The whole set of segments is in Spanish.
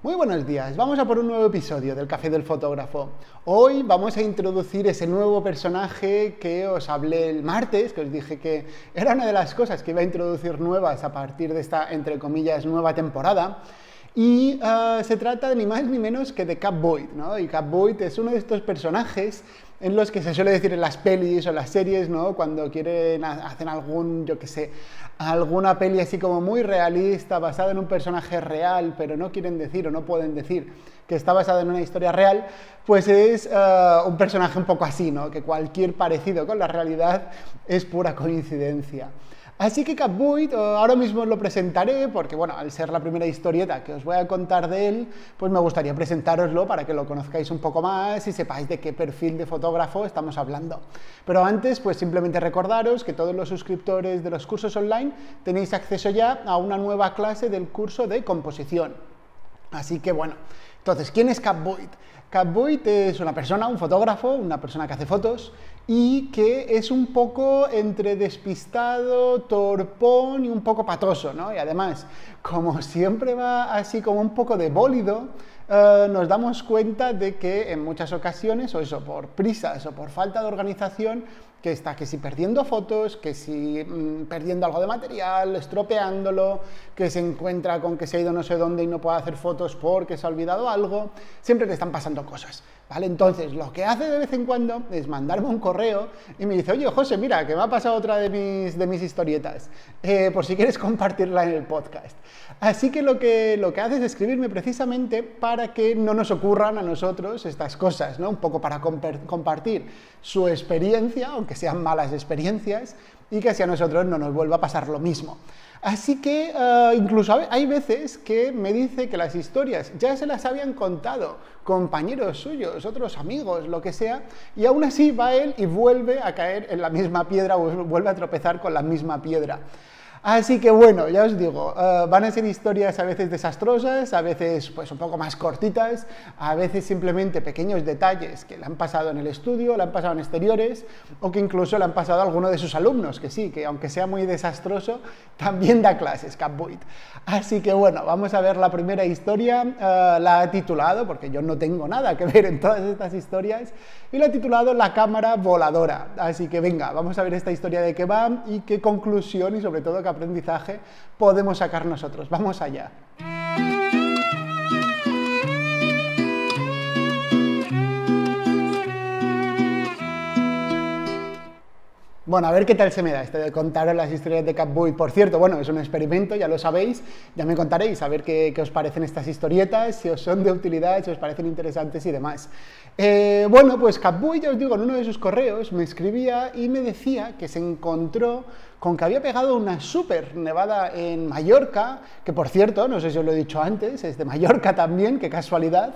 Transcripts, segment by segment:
Muy buenos días, vamos a por un nuevo episodio del Café del Fotógrafo. Hoy vamos a introducir ese nuevo personaje que os hablé el martes, que os dije que era una de las cosas que iba a introducir nuevas a partir de esta, entre comillas, nueva temporada. Y se trata de ni más ni menos que de Cap Void, ¿no? Y Cap Void es uno de estos personajes en los que se suele decir en las pelis o las series, ¿no? Cuando quieren hacer algún, yo qué sé, alguna peli así como muy realista, basada en un personaje real, pero no quieren decir o no pueden decir que está basado en una historia real, pues es un personaje un poco así, ¿no? Que cualquier parecido con la realidad es pura coincidencia. Así que Cap Void ahora mismo os lo presentaré porque, bueno, al ser la primera historieta que os voy a contar de él, pues me gustaría presentároslo para que lo conozcáis un poco más y sepáis de qué perfil de fotógrafo estamos hablando. Pero antes, pues simplemente recordaros que todos los suscriptores de los cursos online tenéis acceso ya a una nueva clase del curso de composición. Así que, bueno, entonces, ¿quién es Cap Void? Cap Void es una persona, un fotógrafo, una persona que hace fotos y que es un poco entre despistado, torpón y un poco patoso, ¿no? Y además, como siempre va así como un poco de bólido, nos damos cuenta de que en muchas ocasiones, o eso, por prisas o por falta de organización, que está que si perdiendo fotos, que si perdiendo algo de material, estropeándolo, que se encuentra con que se ha ido no sé dónde y no puede hacer fotos porque se ha olvidado algo, siempre le están pasando cosas, ¿vale? Entonces, lo que hace de vez en cuando es mandarme un correo y me dice, oye, José, mira, que me ha pasado otra de mis historietas, por si quieres compartirla en el podcast. Así que lo que hace es escribirme precisamente para que no nos ocurran a nosotros estas cosas, ¿no? Un poco para compartir su experiencia, aunque sean malas experiencias, y que así a nosotros no nos vuelva a pasar lo mismo. Así que incluso hay veces que me dice que las historias ya se las habían contado compañeros suyos, otros amigos, lo que sea, y aún así va él y vuelve a caer en la misma piedra o vuelve a tropezar con la misma piedra. Así que bueno, ya os digo, van a ser historias a veces desastrosas, a veces pues un poco más cortitas, a veces simplemente pequeños detalles que le han pasado en el estudio, le han pasado en exteriores, o que incluso le han pasado a alguno de sus alumnos, que sí, que aunque sea muy desastroso, también da clases, Cap Void. Así que bueno, vamos a ver la primera historia, la ha titulado, porque yo no tengo nada que ver en todas estas historias, y la ha titulado La cámara voladora. Así que venga, vamos a ver esta historia de qué va y qué conclusión y sobre todo qué aprendizaje podemos sacar nosotros. Vamos allá. Bueno, a ver qué tal se me da esto de contaros las historias de Cap Void. Por cierto, bueno, es un experimento, ya lo sabéis, ya me contaréis a ver qué os parecen estas historietas, si os son de utilidad, si os parecen interesantes y demás. Bueno, pues Cap Void, ya os digo, en uno de sus correos me escribía y me decía que se encontró con que había pegado una súper nevada en Mallorca, que por cierto, no sé si os lo he dicho antes, es de Mallorca también, qué casualidad,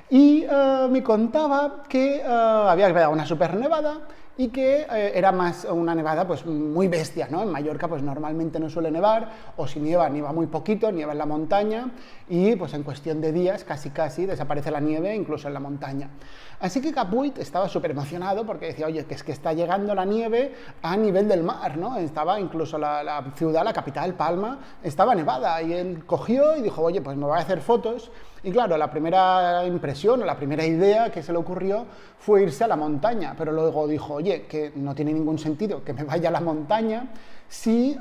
y me contaba que había pegado una súper nevada y que era más una nevada pues muy bestia, ¿no? En Mallorca pues normalmente no suele nevar, o si nieva muy poquito, nieva en la montaña, y pues en cuestión de días casi desaparece la nieve incluso en la montaña. Así que Cap Void estaba súper emocionado porque decía, oye, que es que está llegando la nieve a nivel del mar, ¿no? Estaba incluso la ciudad, la capital, Palma, estaba nevada, y él cogió y dijo, oye, pues me voy a hacer fotos. Y claro, la primera impresión o la primera idea que se le ocurrió fue irse a la montaña, pero luego dijo, oye, que no tiene ningún sentido que me vaya a la montaña si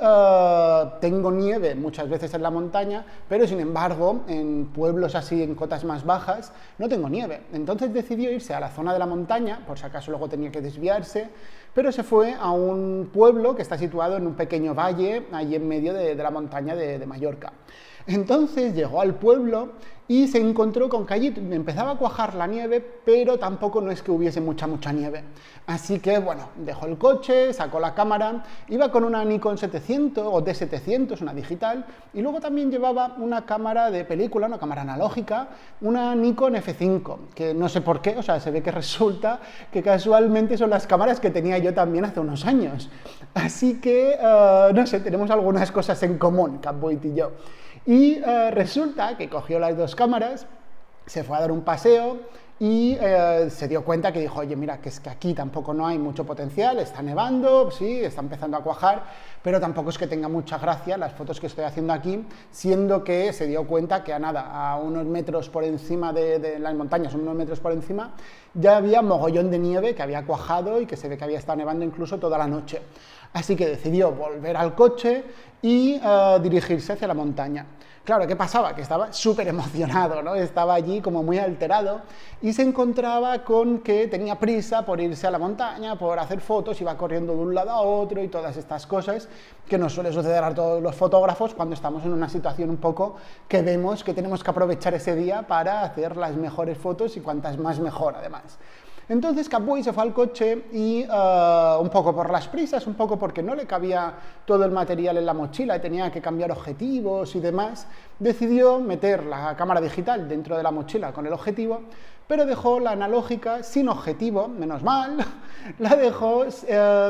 tengo nieve muchas veces en la montaña, pero sin embargo en pueblos así, en cotas más bajas, no tengo nieve. Entonces decidió irse a la zona de la montaña, por si acaso luego tenía que desviarse, pero se fue a un pueblo que está situado en un pequeño valle, allí en medio de la montaña de Mallorca. Entonces llegó al pueblo y se encontró con que allí empezaba a cuajar la nieve, pero tampoco no es que hubiese mucha nieve. Así que, bueno, dejó el coche, sacó la cámara, iba con una Nikon 700 o D700, una digital, y luego también llevaba una cámara de película, una cámara analógica, una Nikon F5, que no sé por qué, o sea, se ve que resulta que casualmente son las cámaras que tenía yo también hace unos años. Así que, no sé, tenemos algunas cosas en común, Cap Void y yo. Y resulta que cogió las dos cámaras, se fue a dar un paseo y se dio cuenta que dijo, oye, mira, que es que aquí tampoco no hay mucho potencial, está nevando, sí, está empezando a cuajar, pero tampoco es que tenga mucha gracia las fotos que estoy haciendo aquí, siendo que se dio cuenta que a unos metros por encima de las montañas, unos metros por encima, ya había mogollón de nieve que había cuajado y que se ve que había estado nevando incluso toda la noche. Así que decidió volver al coche y dirigirse hacia la montaña. Claro, ¿qué pasaba? Que estaba súper emocionado, ¿no? Estaba allí como muy alterado y se encontraba con que tenía prisa por irse a la montaña, por hacer fotos, iba corriendo de un lado a otro y todas estas cosas que nos suele suceder a todos los fotógrafos cuando estamos en una situación un poco que vemos que tenemos que aprovechar ese día para hacer las mejores fotos y cuantas más mejor, además. Entonces Capui se fue al coche y un poco por las prisas, un poco porque no le cabía todo el material en la mochila y tenía que cambiar objetivos y demás, decidió meter la cámara digital dentro de la mochila con el objetivo, pero dejó la analógica sin objetivo, menos mal, la dejó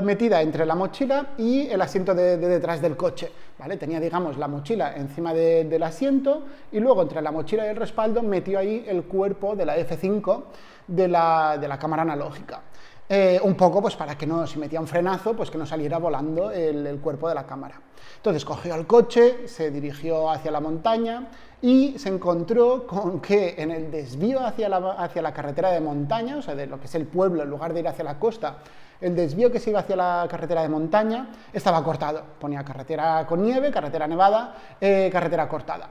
metida entre la mochila y el asiento de detrás del coche, ¿vale? Tenía, digamos, la mochila encima del asiento y luego entre la mochila y el respaldo metió ahí el cuerpo de la F5 de la cámara analógica. Un poco pues para que no, si metía un frenazo, pues que no saliera volando el cuerpo de la cámara. Entonces cogió el coche, se dirigió hacia la montaña y se encontró con que en el desvío hacia la carretera de montaña, o sea, de lo que es el pueblo, en lugar de ir hacia la costa, el desvío que se iba hacia la carretera de montaña estaba cortado. Ponía carretera con nieve, carretera nevada, carretera cortada.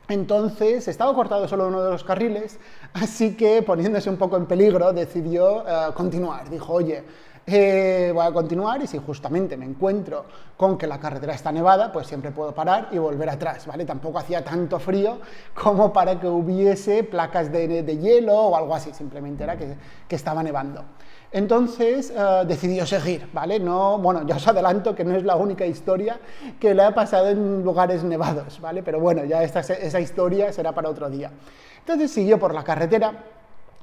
Entonces, estaba cortado solo uno de los carriles, así que, poniéndose un poco en peligro, decidió continuar. Dijo, oye, voy a continuar y si justamente me encuentro con que la carretera está nevada, pues siempre puedo parar y volver atrás, ¿vale? Tampoco hacía tanto frío como para que hubiese placas de hielo o algo así, simplemente era que estaba nevando. Entonces decidió seguir, ¿vale? No, bueno, ya os adelanto que no es la única historia que le ha pasado en lugares nevados, ¿vale? Pero bueno, ya esa historia será para otro día. Entonces siguió por la carretera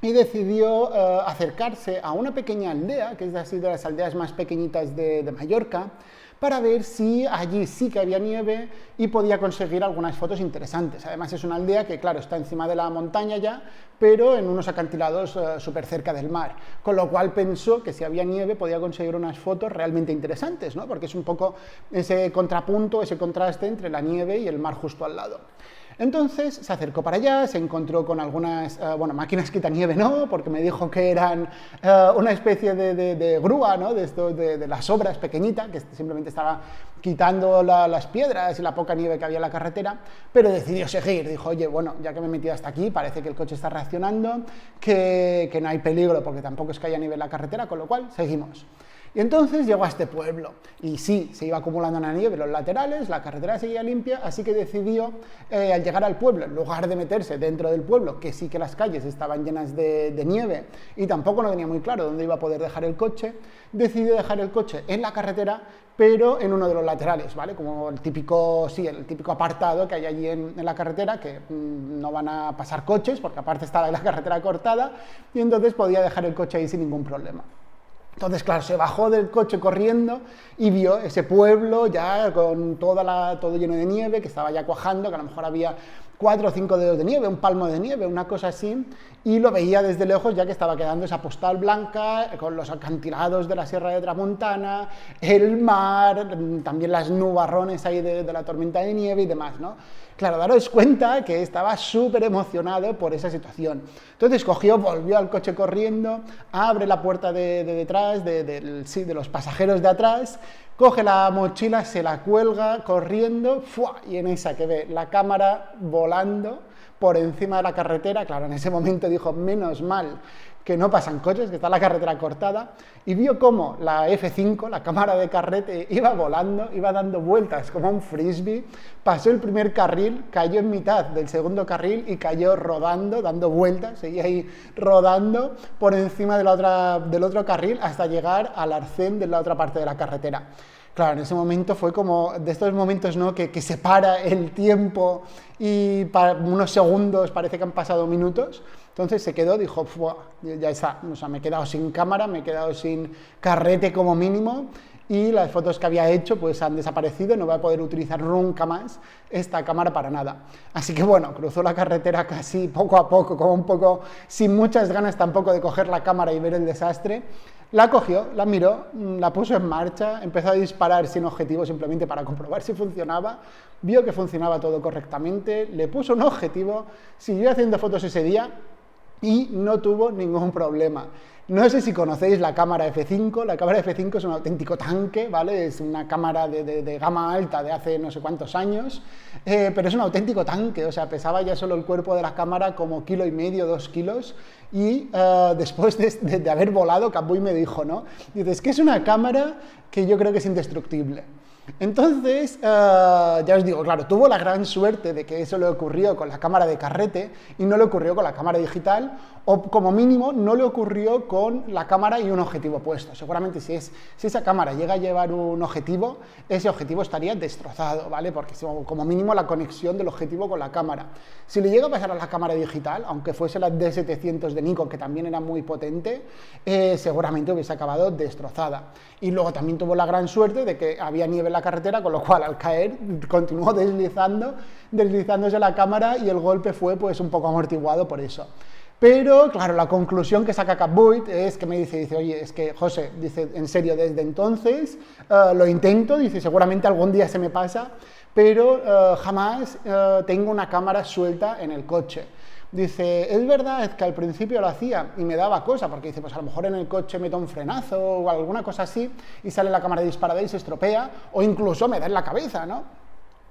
y decidió acercarse a una pequeña aldea, que es así de las aldeas más pequeñitas de Mallorca, para ver si allí sí que había nieve y podía conseguir algunas fotos interesantes. Además es una aldea que, claro, está encima de la montaña ya, pero en unos acantilados súper cerca del mar, con lo cual pensó que si había nieve podía conseguir unas fotos realmente interesantes, ¿no? Porque es un poco ese contrapunto, ese contraste entre la nieve y el mar justo al lado. Entonces se acercó para allá, se encontró con algunas, máquinas quitanieve no, porque me dijo que eran una especie de grúa, ¿no? De las obras pequeñita, que simplemente estaba quitando las piedras y la poca nieve que había en la carretera, pero decidió seguir. Dijo, oye, bueno, ya que me he metido hasta aquí, parece que el coche está reaccionando, que no hay peligro porque tampoco es que haya nieve en la carretera, con lo cual seguimos. Y entonces llegó a este pueblo, y sí, se iba acumulando una nieve en los laterales, la carretera seguía limpia, así que decidió, al llegar al pueblo, en lugar de meterse dentro del pueblo, que sí que las calles estaban llenas de nieve, y tampoco no tenía muy claro dónde iba a poder dejar el coche, decidió dejar el coche en la carretera, pero en uno de los laterales, ¿vale? Como el típico apartado que hay allí en la carretera, que no van a pasar coches, porque aparte está la carretera cortada, y entonces podía dejar el coche ahí sin ningún problema. Entonces, claro, se bajó del coche corriendo y vio ese pueblo ya con todo lleno de nieve, que estaba ya cuajando, que a lo mejor había 4 o 5 dedos de nieve, un palmo de nieve, una cosa así, y lo veía desde lejos ya que estaba quedando esa postal blanca, con los acantilados de la Sierra de Tramuntana, el mar, también las nubarrones ahí de la tormenta de nieve y demás, ¿no? Claro, daros cuenta que estaba súper emocionado por esa situación. Entonces volvió al coche corriendo, abre la puerta de detrás, de los pasajeros de atrás, coge la mochila, se la cuelga corriendo, ¡fua! Y en esa que ve la cámara volando por encima de la carretera. Claro, en ese momento dijo, menos mal que no pasan coches, que está la carretera cortada, y vio cómo la F5, la cámara de carrete, iba volando, iba dando vueltas como un frisbee, pasó el primer carril, cayó en mitad del segundo carril y cayó rodando, dando vueltas, seguía ahí rodando por encima del otro carril hasta llegar al arcén de la otra parte de la carretera. Claro, en ese momento fue como de estos momentos, ¿no? que se para el tiempo y para unos segundos parece que han pasado minutos. Entonces se quedó, dijo, ya está, o sea, me he quedado sin cámara, me he quedado sin carrete como mínimo y las fotos que había hecho pues han desaparecido, no voy a poder utilizar nunca más esta cámara para nada. Así que bueno, cruzó la carretera casi poco a poco, como un poco sin muchas ganas tampoco de coger la cámara y ver el desastre. La cogió, la miró, la puso en marcha, empezó a disparar sin objetivo simplemente para comprobar si funcionaba, vio que funcionaba todo correctamente, le puso un objetivo, siguió haciendo fotos ese día y no tuvo ningún problema. No sé si conocéis la cámara F5, la cámara F5 es un auténtico tanque, ¿vale? Es una cámara de gama alta de hace no sé cuántos años, pero es un auténtico tanque, o sea, pesaba ya solo el cuerpo de la cámara como 1,5 kg, 2 kilos, y después de haber volado, Catboy me dijo, ¿no? Dice, es que es una cámara que yo creo que es indestructible. Entonces, ya os digo, claro, tuvo la gran suerte de que eso le ocurrió con la cámara de carrete y no le ocurrió con la cámara digital, o como mínimo no le ocurrió con la cámara y un objetivo puesto. Seguramente si esa cámara llega a llevar un objetivo, ese objetivo estaría destrozado, ¿vale? Porque como mínimo la conexión del objetivo con la cámara. Si le llega a pasar a la cámara digital, aunque fuese la D700 de Nikon, que también era muy potente, seguramente hubiese acabado destrozada. Y luego también tuvo la gran suerte de que había nieve en la carretera, con lo cual al caer continuó deslizándose la cámara y el golpe fue pues un poco amortiguado por eso. Pero, claro, la conclusión que saca Catboy es que me dice, oye, es que, José, dice, en serio, desde entonces lo intento, dice, seguramente algún día se me pasa, pero jamás tengo una cámara suelta en el coche. Dice, es verdad que al principio lo hacía y me daba cosa, porque dice, pues a lo mejor en el coche meto un frenazo o alguna cosa así y sale la cámara disparada y se estropea, o incluso me da en la cabeza, ¿no?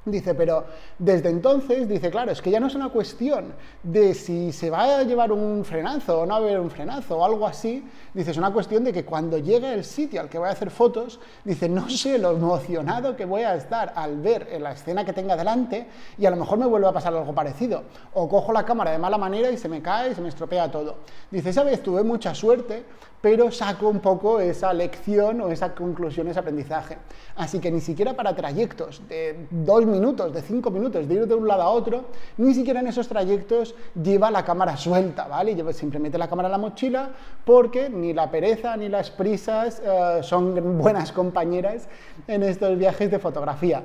Dice, pero desde entonces, dice, claro, es que ya no es una cuestión de si se va a llevar un frenazo o no va a haber un frenazo o algo así, dice, es una cuestión de que cuando llegue el sitio al que voy a hacer fotos, dice, no sé lo emocionado que voy a estar al ver en la escena que tenga delante y a lo mejor me vuelve a pasar algo parecido, o cojo la cámara de mala manera y se me cae y se me estropea todo. Dice, esa vez tuve mucha suerte, pero saco un poco esa lección o esa conclusión, ese aprendizaje. Así que ni siquiera para trayectos de 2 minutos, de 5 minutos, de ir de un lado a otro, ni siquiera en esos trayectos lleva la cámara suelta, ¿vale? Siempre mete la cámara en la mochila porque ni la pereza ni las prisas son buenas compañeras en estos viajes de fotografía.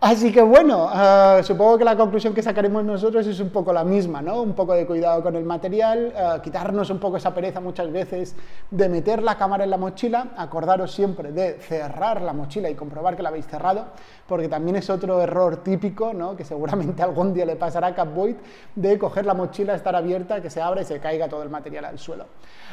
Así que bueno, supongo que la conclusión que sacaremos nosotros es un poco la misma, ¿no? Un poco de cuidado con el material, quitarnos un poco esa pereza muchas veces de meter la cámara en la mochila, acordaros siempre de cerrar la mochila y comprobar que la habéis cerrado, porque también es otro error típico, ¿no? Que seguramente algún día le pasará a Catboy, de coger la mochila, estar abierta, que se abra y se caiga todo el material al suelo.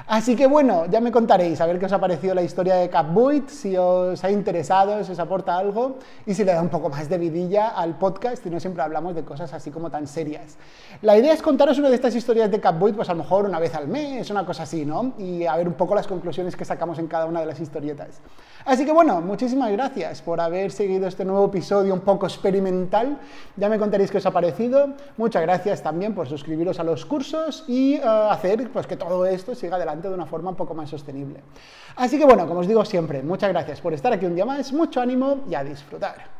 Así que bueno, ya me contaréis a ver qué os ha parecido la historia de Catboy, si os ha interesado, si os aporta algo y si le da un poco más de vidilla al podcast y no siempre hablamos de cosas así como tan serias. La idea es contaros una de estas historias de Catboy, pues a lo mejor una vez al mes, una cosa así, ¿no? Y a ver un poco las conclusiones que sacamos en cada una de las historietas. Así que bueno, muchísimas gracias por haber seguido este nuevo episodio un poco experimental. Ya me contaréis qué os ha parecido. Muchas gracias también por suscribiros a los cursos y hacer pues que todo esto siga adelante de una forma un poco más sostenible. Así que bueno, como os digo siempre, muchas gracias por estar aquí un día más, mucho ánimo y a disfrutar.